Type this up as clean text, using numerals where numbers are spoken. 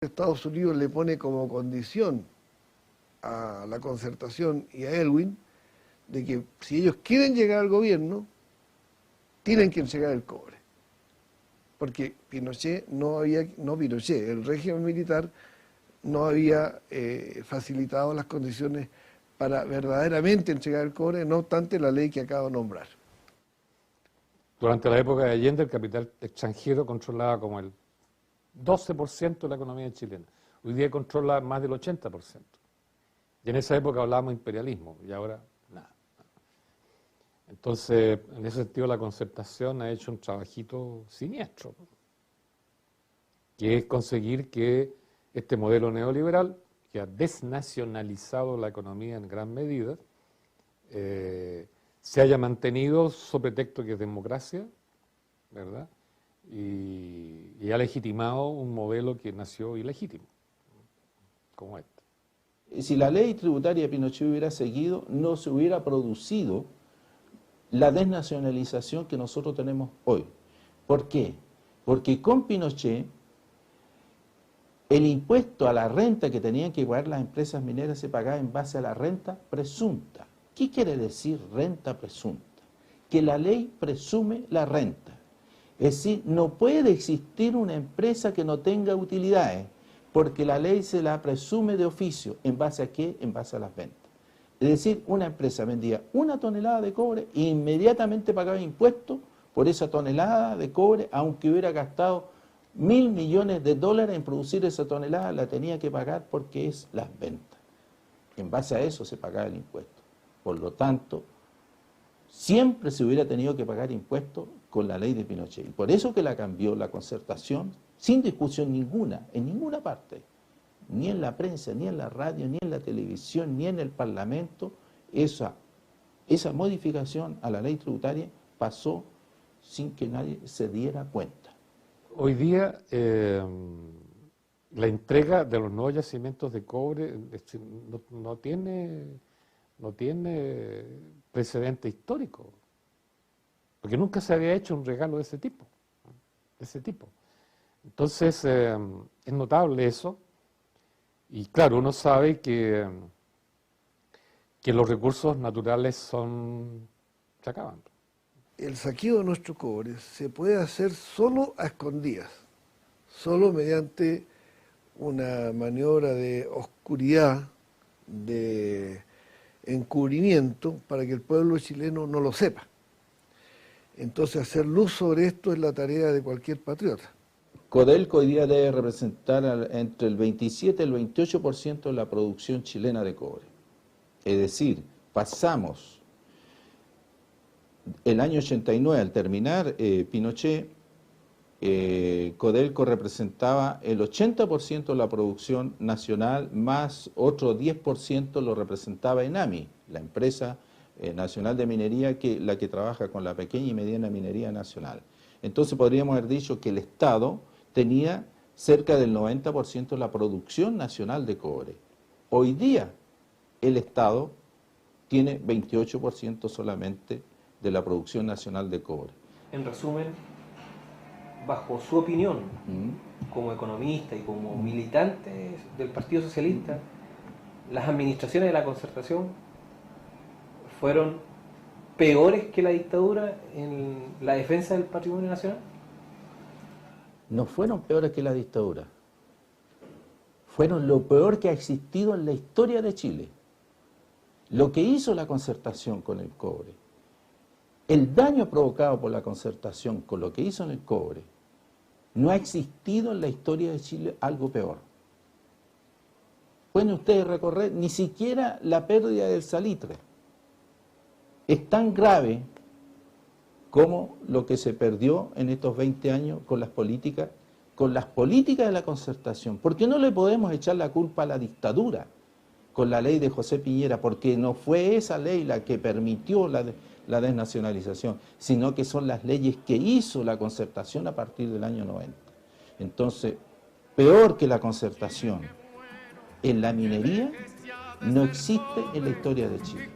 Estados Unidos le pone como condición a la Concertación y a Elwin de que si ellos quieren llegar al gobierno, tienen que entregar el cobre. Porque Pinochet el régimen militar no había facilitado las condiciones para verdaderamente entregar el cobre, no obstante la ley que acabo de nombrar. Durante la época de Allende, el capital extranjero controlaba como el 12% de la economía chilena. Hoy día controla más del 80%. Y en esa época hablábamos de imperialismo, y ahora nada. Entonces, en ese sentido, la Concertación ha hecho un trabajito siniestro, que es conseguir que este modelo neoliberal, que ha desnacionalizado la economía en gran medida, se haya mantenido sobre pretexto que es democracia, ¿verdad? Y ha legitimado un modelo que nació ilegítimo, como este. Si la ley tributaria de Pinochet hubiera seguido, no se hubiera producido la desnacionalización que nosotros tenemos hoy. ¿Por qué? Porque con Pinochet el impuesto a la renta que tenían que pagar las empresas mineras se pagaba en base a la renta presunta. ¿Qué quiere decir renta presunta? Que la ley presume la renta. Es decir, no puede existir una empresa que no tenga utilidades, porque la ley se la presume de oficio. ¿En base a qué? En base a las ventas. Es decir, una empresa vendía 1 tonelada de cobre e inmediatamente pagaba impuestos por esa tonelada de cobre, aunque hubiera gastado $1.000 millones en producir esa tonelada, la tenía que pagar porque es las ventas. En base a eso se pagaba el impuesto. Por lo tanto, siempre se hubiera tenido que pagar impuestos con la ley de Pinochet. Y por eso que la cambió la Concertación, sin discusión ninguna, en ninguna parte, ni en la prensa, ni en la radio, ni en la televisión, ni en el Parlamento, esa modificación a la ley tributaria pasó sin que nadie se diera cuenta. Hoy día, la entrega de los nuevos yacimientos de cobre no tiene precedente histórico, porque nunca se había hecho un regalo de ese tipo. Entonces, es notable eso, y claro, uno sabe que los recursos naturales se acaban. El saqueo de nuestro cobre se puede hacer solo a escondidas, solo mediante una maniobra de oscuridad, de encubrimiento, para que el pueblo chileno no lo sepa. Entonces, hacer luz sobre esto es la tarea de cualquier patriota. Codelco hoy día debe representar entre el 27 y el 28% de la producción chilena de cobre. Es decir, pasamos el año 89, al terminar Pinochet, Codelco representaba el 80% de la producción nacional, más otro 10% lo representaba ENAMI, la empresa nacional de minería, la que trabaja con la pequeña y mediana minería nacional. Entonces podríamos haber dicho que el Estado tenía cerca del 90% de la producción nacional de cobre. Hoy día el Estado tiene 28% solamente de la producción nacional de cobre. En resumen, bajo su opinión, como economista y como militante del Partido Socialista, las administraciones de la Concertación fueron peores que la dictadura en la defensa del patrimonio nacional. No fueron peores que la dictadura, fueron lo peor que ha existido en la historia de Chile. Lo que hizo la Concertación con el cobre, el daño provocado por la Concertación con lo que hizo en el cobre, no ha existido en la historia de Chile algo peor. Pueden ustedes recorrer ni siquiera la pérdida del salitre. Es tan grave como lo que se perdió en estos 20 años con las políticas de la Concertación. Porque no le podemos echar la culpa a la dictadura con la ley de José Piñera, porque no fue esa ley la que permitió la desnacionalización, sino que son las leyes que hizo la Concertación a partir del año 90. Entonces, peor que la Concertación en la minería no existe en la historia de Chile.